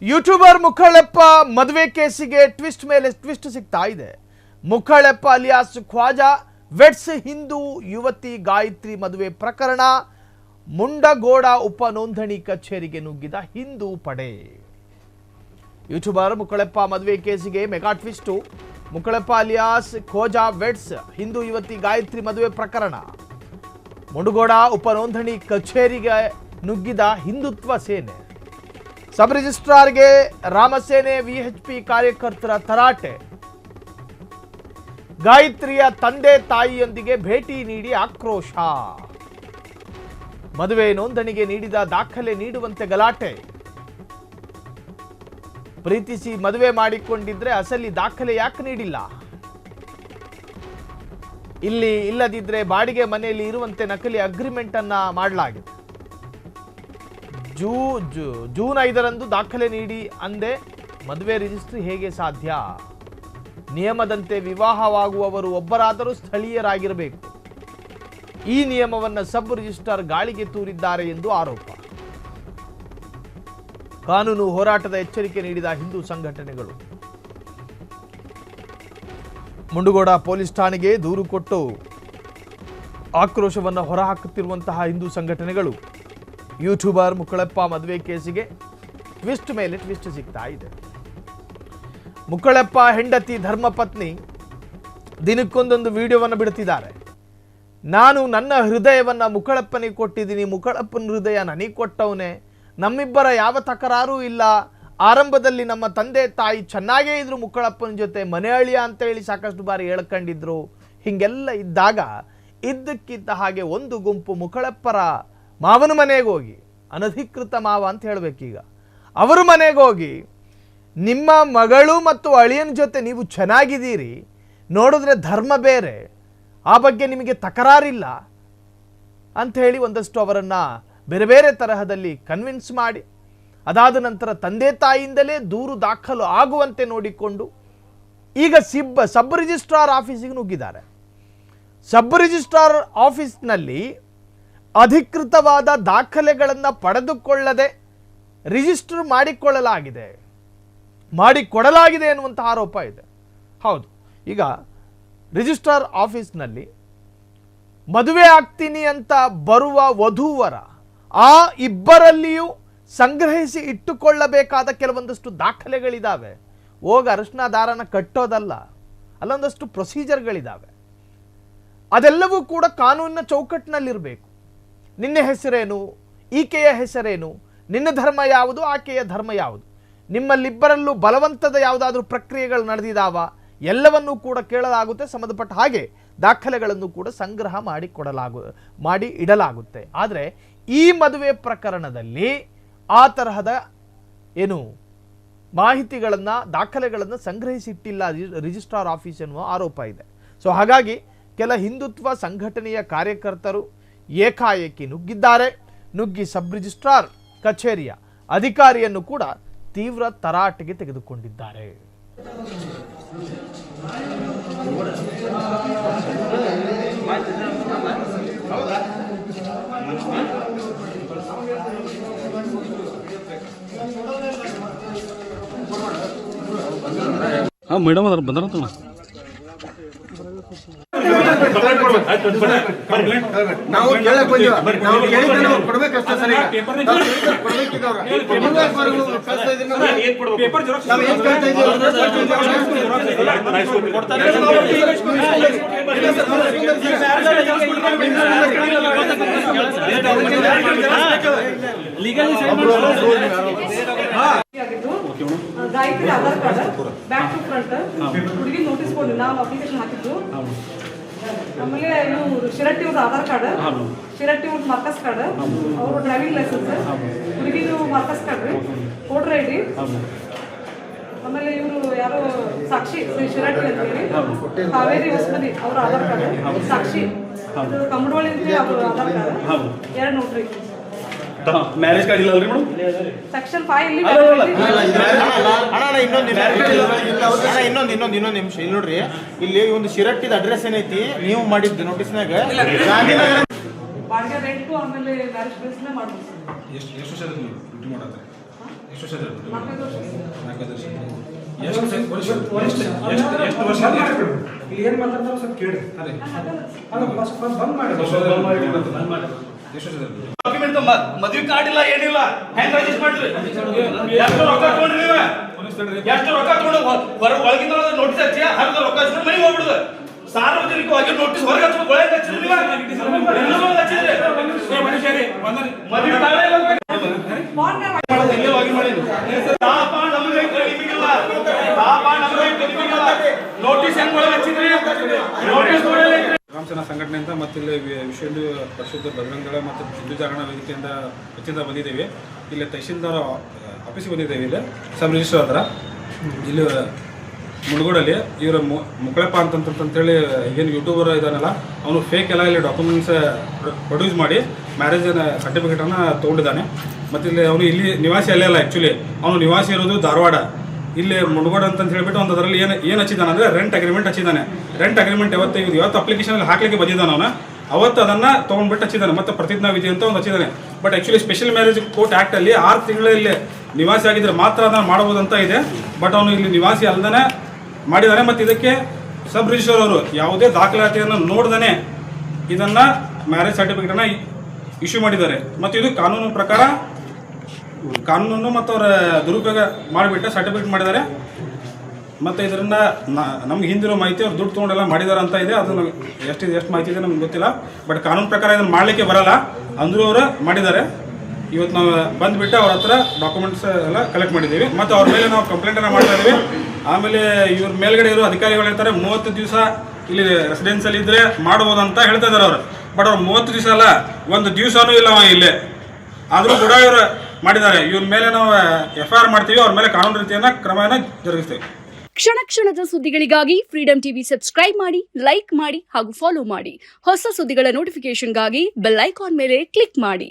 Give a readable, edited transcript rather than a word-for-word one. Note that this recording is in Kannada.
ಯೂಟ್ಯೂಬರ್ ಮುಖಳೆಪ್ಪ ಮದುವೆ ಕೇಸಿಗೆ ಟ್ವಿಸ್ಟ್ ಮೇಲೆ ಟ್ವಿಸ್ಟ್ ಸಿಗ್ತಾ ಇದೆ. ಮುಖಳೆಪ್ಪ ಅಲಿಯಾಸ್ ಖ್ವಾಜಾ ವೆಡ್ಸ್ ಹಿಂದೂ ಯುವತಿ ಗಾಯತ್ರಿ ಮದುವೆ ಪ್ರಕರಣ. ಮುಂಡಗೋಡ ಉಪ ನೋಂದಣಿ ಕಚೇರಿಗೆ ನುಗ್ಗಿದ ಹಿಂದೂ ಪಡೆ. ಯೂಟ್ಯೂಬರ್ ಮುಖಳೆಪ್ಪ ಮದುವೆ ಕೇಸಿಗೆ mega twist. Mukhaleppa alias Khwaja weds ಹಿಂದೂ ಯುವತಿ ಗಾಯತ್ರಿ ಮದುವೆ ಪ್ರಕರಣ. ಮುಂಡಗೋಡ ಉಪ ನೋಂದಣಿ ಕಚೇರಿಗೆ ನುಗ್ಗಿದ ಹಿಂದುತ್ವ ಸೇನೆ. ಸಬ್ ರಿಜಿಸ್ಟ್ರಾರ್ಗೆ ರಾಮಸೇನೆ ವಿಎಚ್ಪಿ ಕಾರ್ಯಕರ್ತರ ತರಾಟೆ. ಗಾಯತ್ರಿಯ ತಂದೆ ತಾಯಿಯೊಂದಿಗೆ ಭೇಟಿ ನೀಡಿ ಆಕ್ರೋಶ. ಮದುವೆ ನೋಂದಣಿಗೆ ನೀಡಿದ ದಾಖಲೆ ನೀಡುವಂತೆ ಗಲಾಟೆ. ಪ್ರೀತಿಸಿ ಮದುವೆ ಮಾಡಿಕೊಂಡಿದ್ರೆ ಅಸಲಿ ದಾಖಲೆ ಯಾಕೆ ನೀಡಿಲ್ಲ? ಇಲ್ಲಿ ಇಲ್ಲದಿದ್ರೆ ಬಾಡಿಗೆ ಮನೆಯಲ್ಲಿ ಇರುವಂತೆ ನಕಲಿ ಅಗ್ರಿಮೆಂಟ್ ಅನ್ನ ಮಾಡಲಾಗಿದೆ. ಜೂನ್ 5ರಂದು ದಾಖಲೆ ನೀಡಿ ಅಂದೆ. ಮದುವೆ ರಿಜಿಸ್ಟ್ರಿ ಹೇಗೆ ಸಾಧ್ಯ? ನಿಯಮದಂತೆ ವಿವಾಹವಾಗುವವರು ಒಬ್ಬರಾದರೂ ಸ್ಥಳೀಯರಾಗಿರಬೇಕು. ಈ ನಿಯಮವನ್ನು ಸಬ್ ರಿಜಿಸ್ಟ್ರಾರ್ ಗಾಳಿಗೆ ತೂರಿದ್ದಾರೆ ಎಂದು ಆರೋಪ. ಕಾನೂನು ಹೋರಾಟದ ಎಚ್ಚರಿಕೆ ನೀಡಿದ ಹಿಂದೂ ಸಂಘಟನೆಗಳು. ಮುಂಡಗೋಡ ಪೊಲೀಸ್ ಠಾಣೆಗೆ ದೂರು ಕೊಟ್ಟು ಆಕ್ರೋಶವನ್ನು ಹೊರಹಾಕುತ್ತಿರುವಂತಹ ಹಿಂದೂ ಸಂಘಟನೆಗಳು. ಯೂಟ್ಯೂಬರ್ ಮುಖಳೆಪ್ಪ ಮದುವೆ ಕೇಸಿಗೆ ಟ್ವಿಸ್ಟ್ ಮೇಲೆ ಟ್ವಿಸ್ಟ್ ಸಿಗ್ತಾ ಇದೆ. ಮುಖಳೆಪ್ಪ ಹೆಂಡತಿ ಧರ್ಮಪತ್ನಿ ದಿನಕ್ಕೊಂದೊಂದು ವಿಡಿಯೋವನ್ನು ಬಿಡುತ್ತಿದ್ದಾರೆ. ನಾನು ನನ್ನ ಹೃದಯವನ್ನು ಮುಖಳೆಪ್ಪನಿಗೆ ಕೊಟ್ಟಿದ್ದೀನಿ, ಮುಖಳೆಪ್ಪನ ಹೃದಯ ನನಗೆ ಕೊಟ್ಟವನೇ, ನಮ್ಮಿಬ್ಬರ ಯಾವ ತಕರಾರೂ ಇಲ್ಲ. ಆರಂಭದಲ್ಲಿ ನಮ್ಮ ತಂದೆ ತಾಯಿ ಚೆನ್ನಾಗೇ ಇದ್ರು, ಮುಖಳೆಪ್ಪನ ಜೊತೆ ಮನೆ ಅಳಿಯ ಅಂತ ಹೇಳಿ ಸಾಕಷ್ಟು ಬಾರಿ ಹೇಳ್ಕೊಂಡಿದ್ರು. ಹೀಗೆಲ್ಲ ಇದ್ದಾಗ ಇದ್ದಕ್ಕಿದ್ದ ಹಾಗೆ ಒಂದು ಗುಂಪು ಮುಖಳೆಪ್ಪರ ಮಾವನ ಮನೆಗೆ ಹೋಗಿ, ಅನಧಿಕೃತ ಮಾವ ಅಂತ ಹೇಳಬೇಕೀಗ, ಅವರ ಮನೆಗೆ ಹೋಗಿ ನಿಮ್ಮ ಮಗಳು ಮತ್ತು ಅಳಿಯನ ಜೊತೆ ನೀವು ಚೆನ್ನಾಗಿದ್ದೀರಿ, ನೋಡಿದ್ರೆ ಧರ್ಮ ಬೇರೆ, ಆ ಬಗ್ಗೆ ನಿಮಗೆ ತಕರಾರಿಲ್ಲ ಅಂತ ಹೇಳಿ ಒಂದಷ್ಟು ಅವರನ್ನು ಬೇರೆ ಬೇರೆ ತರಹದಲ್ಲಿ ಕನ್ವಿನ್ಸ್ ಮಾಡಿ, ಅದಾದ ನಂತರ ತಂದೆ ತಾಯಿಯಿಂದಲೇ ದೂರು ದಾಖಲು ಆಗುವಂತೆ ನೋಡಿಕೊಂಡು ಈಗ ಸಬ್ ರಿಜಿಸ್ಟ್ರಾರ್ ಆಫೀಸಿಗೆ ನುಗ್ಗಿದ್ದಾರೆ. ಸಬ್ ರಿಜಿಸ್ಟ್ರಾರ್ ಆಫೀಸ್ನಲ್ಲಿ ಅಧಿಕೃತವಾದ ದಾಖಲೆಗಳನ್ನು ಪಡೆದುಕೊಳ್ಳದೆ ರಿಜಿಸ್ಟರ್ ಮಾಡಿಕೊಡಲಾಗಿದೆ ಎನ್ನುವಂಥ ಆರೋಪ ಇದೆ. ಹೌದು, ಈಗ ರಿಜಿಸ್ಟ್ರಾರ್ ಆಫೀಸ್ನಲ್ಲಿ ಮದುವೆ ಆಗ್ತೀನಿ ಅಂತ ಬರುವ ವಧೂವರ ಆ ಇಬ್ಬರಲ್ಲಿಯೂ ಸಂಗ್ರಹಿಸಿ ಇಟ್ಟುಕೊಳ್ಳಬೇಕಾದ ಕೆಲವೊಂದಷ್ಟು ದಾಖಲೆಗಳಿದ್ದಾವೆ. ಹೋಗಿ ಅರಶಿನ ದಾರನ ಕಟ್ಟೋದಲ್ಲ, ಅಲ್ಲೊಂದಷ್ಟು ಪ್ರೊಸೀಜರ್ಗಳಿದ್ದಾವೆ. ಅದೆಲ್ಲವೂ ಕೂಡ ಕಾನೂನಿನ ಚೌಕಟ್ಟಿನಲ್ಲಿರಬೇಕು. ನಿನ್ನ ಹೆಸರೇನು, ಈಕೆಯ ಹೆಸರೇನು, ನಿನ್ನ ಧರ್ಮ ಯಾವುದು, ಆಕೆಯ ಧರ್ಮ ಯಾವುದು, ನಿಮ್ಮಲ್ಲಿಬ್ಬರಲ್ಲೂ ಬಲವಂತದ ಯಾವುದಾದ್ರೂ ಪ್ರಕ್ರಿಯೆಗಳು ನಡೆದಿದ್ದಾವ, ಎಲ್ಲವನ್ನೂ ಕೂಡ ಕೇಳಲಾಗುತ್ತೆ. ಸಂಬಂಧಪಟ್ಟ ಹಾಗೆ ದಾಖಲೆಗಳನ್ನು ಕೂಡ ಸಂಗ್ರಹ ಮಾಡಿ ಇಡಲಾಗುತ್ತೆ. ಆದರೆ ಈ ಮದುವೆ ಪ್ರಕರಣದಲ್ಲಿ ಆ ತರಹದ ಮಾಹಿತಿಗಳನ್ನು, ದಾಖಲೆಗಳನ್ನು ಸಂಗ್ರಹಿಸಿಟ್ಟಿಲ್ಲ ರಿಜಿಸ್ಟ್ರಾರ್ ಆಫೀಸ್ ಎನ್ನುವ ಆರೋಪ ಇದೆ. ಸೊ ಹಾಗಾಗಿ ಕೆಲ ಹಿಂದುತ್ವ ಸಂಘಟನೆಯ ಕಾರ್ಯಕರ್ತರು ಏಕಾಏಕಿ ನುಗ್ಗಿ ಸಬ್ ರಿಜಿಸ್ಟ್ರಾರ್ ಕಚೇರಿಯ ಅಧಿಕಾರಿಯನ್ನು ಕೂಡ ತೀವ್ರ ತರಾಟೆಗೆ ತೆಗೆದುಕೊಂಡಿದ್ದಾರೆ. ಮೇಡಮ್ ಅದ್ರ ಬಂದ್ರ ನಾವು ಕೇಳಕ್ ಕೊಡ್ಬೇಕಷ್ಟೇ sir. Gayatri Aadhaar card back to front, ಹುಡುಗಿ ನೋಟಿಸ್ ಬೋರ್ಡ್ ನಾವು ಅಪ್ಲಿಕೇಶನ್ ಹಾಕಿದ್ದು. ಆಮೇಲೆ ಇವರು ಶಿರಟ್ಟಿ ಅವ್ರ ಆಧಾರ್ ಕಾರ್ಡ್, ಶಿರಟ್ಟಿ ಅವ್ರ ಮಾರ್ಕಸ್ ಕಾರ್ಡ್, ಅವ್ರ ಡ್ರೈವಿಂಗ್ ಲೈಸೆನ್ಸ್, ಹುಡುಗಿದು ಮಾರ್ಕಸ್ ಕಾರ್ಡ್, ವೋಟರ್ ಐಡಿ. ಆಮೇಲೆ ಇವರು ಯಾರು ಸಾಕ್ಷಿ ಶಿರಟ್ಟಿ ಅಂತ ಹೇಳಿ ಕಾವೇರಿ ಹೊಸಮನಿ ಅವ್ರ ಆಧಾರ್ ಕಾರ್ಡ್, ಸಾಕ್ಷಿ ಕಮಡೋಳಿ ಅಂತ ಅವ್ರ Aadhaar card, 2 notary. Marriage card ಇಲ್ಲ ಅಲ್ರಿ ಮೇಡಮ್? ಸೆಕ್ಷನ್ 5 ಇಲ್ಲಿ ಇನ್ನೊಂದು ನಿಮಿಷ ಇಲ್ಲಿ ನೋಡ್ರಿ. ಇಲ್ಲಿ ಒಂದು ಶಿರಟ್ಟಿದ ಅಡ್ರೆಸ್ ಏನೈತಿ ನೀವು ಮಾಡಿದ್ದು ನೋಟಿಸ್ನಾಗ ಬಾಡಿಗೆ ರೆಂಟು ಆಮೇಲೆ ಮ್ಯಾರೇಜ್ ಪ್ಲೇಸ್ನೇ ಮಾಡ್ಬೋದು. ಎಷ್ಟು ವರ್ಷ ಡ್ಯೂಟಿ ಮಾಡತ್ತಾರೆ? ಎಷ್ಟು ವರ್ಷ ಇದ್ರಿ? 4 ವರ್ಷ. 4 ವರ್ಷ. ಎಷ್ಟು ವರ್ಷ ಇಲ್ಲಿ ಏನು ಮಾತಾಡ್ತಾರೋ ಸ್ವಲ್ಪ ಕೇಳಿ. ಅದೇ ಅಲ್ಲ ಫಸ್ಟ್ ಬಂದ್ ಮಾಡಿ. ಡಾಕ್ಯುಮೆಂಟ್ ಮದುವೆ ಕಾರ್ಡ್ ಇಲ್ಲ ಏನಿಲ್ಲ ಹೆಂಗ್ ರಿಜಿಸ್ಟರ್ ಮಾಡ್ರಿ? ಎಷ್ಟು ರೊಕ್ಕ ತಗೊಂಡ್ರಿ ನೀವು? ಎಷ್ಟು ರೊಕ್ಕ ತಗೊಂಡು ಒಳಗಿಂದ ನೋಟಿಸ್ ಹಚ್ಚಿ ಹರಿದ ರೊಕ್ಕ ಹಚ್ಚಿದ್ರೆ ಮನೆಗೆ ಹೋಗ್ಬಿಡುದು. ಸಾರ್ವಜನಿಕವಾಗಿ ನೋಟಿಸ್ ಹೊರಗೆ ಹಚ್ಚಬೇಕು. ಒಳಗೆ ಹಚ್ಚಿದ್ರಿ ನೀವು? ಎಲ್ಲರೂ ಹಚ್ಚಿದ್ರಿ. ಮದುವೆ ಕಾರ್ಡ್ ಇಲ್ಲ ಬಾಂಡ್ ತಾಪ ನಮಗೆ ನಿಮಗಿಲ್ಲ. ತಾಪ ನಮಗೆ ನಿಮಗಿಲ್ಲ. ನೋಟಿಸ್ ಹೆಂಗ್ ಒಳಗೆ ಹಚ್ಚಿದ್ರಿ? ನೋಟಿಸ್ ರಾಮಸೇನಾ ಸಂಘಟನೆಯಿಂದ ಮತ್ತು ಇಲ್ಲಿ ವಿಶ್ವ ಹಿಂದೂ ಪರಿಷತ್ ಬಜರಂಗದಳ ಮತ್ತು ಹಿಂದೂ ಜಾಗರಣ ವೇದಿಕೆಯಿಂದ ಹೆಚ್ಚಿಂದ ಬಂದಿದ್ದೇವೆ. ಇಲ್ಲಿ ತಹಶೀಲ್ದಾರ್ ಆಫೀಸಿಗೆ ಬಂದಿದ್ದೇವೆ. ಇಲ್ಲಿ ಸಬ್ ರಿಜಿಸ್ಟರ್ ಹತ್ರ ಇಲ್ಲಿ ಮುಳುಗೋಡಲ್ಲಿ ಇವರ ಮುಕ್ಕಳಪ್ಪ ಅಂತಂತೇಳಿ ಏನು ಯೂಟ್ಯೂಬರ್ ಇದ್ದಾನಲ್ಲ ಅವನು ಫೇಕ್ ಎಲ್ಲ ಇಲ್ಲಿ ಡಾಕ್ಯುಮೆಂಟ್ಸ್ ಪ್ರೊಡ್ಯೂಸ್ ಮಾಡಿ ಮ್ಯಾರೇಜ್ ಸರ್ಟಿಫಿಕೇಟನ್ನು ತೊಗೊಂಡಿದ್ದಾನೆ. ಮತ್ತು ಇಲ್ಲಿ ಅವನು ಇಲ್ಲಿ ನಿವಾಸಿ ಅಲ್ಲೇ ಅಲ್ಲ, ಆ್ಯಕ್ಚುಲಿ ಅವನು ನಿವಾಸಿ ಇರೋದು ಧಾರವಾಡ. ಇಲ್ಲಿ ಮುಳುಗೋಡ ಅಂತ ಹೇಳ್ಬಿಟ್ಟು ಒಂದು ಅದರಲ್ಲಿ ಏನು ಹಚ್ಚಿದ್ದಾನೆ ಅಂದರೆ ರೆಂಟ್ ಅಗ್ರಿಮೆಂಟ್ ಹಚ್ಚಿದ್ದಾನೆ. ರೆಂಟ್ ಅಗ್ರಿಮೆಂಟ್ ಇವತ್ತು ಅಪ್ಲಿಕೇಶನಲ್ಲಿ ಹಾಕ್ಲಿಕ್ಕೆ ಬಂದಿದ್ದಾನೆ ಅವನು. ಅವತ್ತು ಅದನ್ನು ತೊಗೊಂಡ್ಬಿಟ್ಟು ಹಚ್ಚಿದ್ದಾನೆ. ಮತ್ತು ಪ್ರತಿಜ್ಞಾ ವಿಧಿ ಅಂತ ಒಂದು ಹಚ್ಚಿದ್ದಾನೆ. But actually special marriage court ಆ್ಯಕ್ಟಲ್ಲಿ 6 ತಿಂಗಳಲ್ಲಿ ನಿವಾಸಿ ಆಗಿದ್ದರೆ ಮಾತ್ರ ಅದನ್ನು ಮಾಡ್ಬೋದು ಅಂತ ಇದೆ. ಬಟ್ ಅವನು ಇಲ್ಲಿ ನಿವಾಸಿ ಅಲ್ಲದೇ ಮಾಡಿದ್ದಾನೆ. ಮತ್ತು ಇದಕ್ಕೆ ಸಬ್ ರಿಜಿಸ್ಟರ್ ಅವರು ಯಾವುದೇ ದಾಖಲಾತಿಯನ್ನು ನೋಡ್ದೇ ಇದನ್ನು ಮ್ಯಾರೇಜ್ ಸರ್ಟಿಫಿಕೇಟನ್ನು ಇಶ್ಯೂ ಮಾಡಿದ್ದಾರೆ. ಮತ್ತು ಇದು ಕಾನೂನು ಪ್ರಕಾರ ಕಾನೂನು ಮತ್ತು ಅವರ ದುರುಪಯೋಗ ಮಾಡಿಬಿಟ್ಟು ಸರ್ಟಿಫಿಕೇಟ್ ಮಾಡಿದ್ದಾರೆ. ಮತ್ತು ಇದರಿಂದ ನಮ್ಗೆ ಹಿಂದಿರೋ ಮಾಹಿತಿ ಅವ್ರು ದುಡ್ಡು ತೊಗೊಂಡೆಲ್ಲ ಮಾಡಿದ್ದಾರೆ ಅಂತ ಇದೆ. ಅದು ಎಷ್ಟು ಮಾಹಿತಿ ಇದೆ ನಮ್ಗೆ ಗೊತ್ತಿಲ್ಲ. ಬಟ್ ಕಾನೂನು ಪ್ರಕಾರ ಇದನ್ನು ಮಾಡಲಿಕ್ಕೆ ಬರಲ್ಲ ಅಂದರೂ ಅವರು ಮಾಡಿದ್ದಾರೆ. ಇವತ್ತು ನಾವು ಬಂದುಬಿಟ್ಟು ಅವ್ರ ಹತ್ರ ಡಾಕ್ಯುಮೆಂಟ್ಸ್ ಎಲ್ಲ ಕಲೆಕ್ಟ್ ಮಾಡಿದ್ದೀವಿ. ಮತ್ತು ಅವ್ರ ಮೇಲೆ ನಾವು ಕಂಪ್ಲೇಂಟನ್ನು ಮಾಡ್ತಾ ಇದ್ದೀವಿ. ಆಮೇಲೆ ಇವ್ರ ಮೇಲ್ಗಡೆ ಇರೋ ಅಧಿಕಾರಿಗಳು ಹೇಳ್ತಾರೆ 30 ದಿವಸ ಇಲ್ಲಿ ರೆಸಿಡೆನ್ಸಲ್ಲಿ ಇದ್ದರೆ ಮಾಡ್ಬೋದು ಅಂತ ಹೇಳ್ತಾ ಇದ್ದಾರೆ ಅವರು. ಬಟ್ ಅವ್ರು 30 ದಿವಸ ಅಲ್ಲ, 1 ದಿವಸನೂ ಇಲ್ಲ ಇಲ್ಲೇ. ಆದರೂ ಕೂಡ ಇವರು ಮಾಡಿದ್ದಾರೆ. ಇವ್ರ ಮೇಲೆ ನಾವು FIR ಮಾಡ್ತೀವಿ. ಅವ್ರ ಮೇಲೆ ಕಾನೂನು ರೀತಿಯನ್ನು ಕ್ರಮವನ್ನು ಜರುಗಿಸ್ತೀವಿ. ಕ್ಷಣ ಕ್ಷಣದ ಸುದ್ದಿಗಳಿಗಾಗಿ ಫ್ರೀಡಂ ಟಿವಿ ಸಬ್ಸ್ಕ್ರೈಬ್ ಮಾಡಿ, ಲೈಕ್ ಮಾಡಿ ಹಾಗೂ ಫಾಲೋ ಮಾಡಿ. ಹೊಸ ಸುದ್ದಿಗಳ ನೋಟಿಫಿಕೇಶನ್ಗಾಗಿ ಬೆಲ್ ಐಕಾನ್ ಮೇಲೆ ಕ್ಲಿಕ್ ಮಾಡಿ.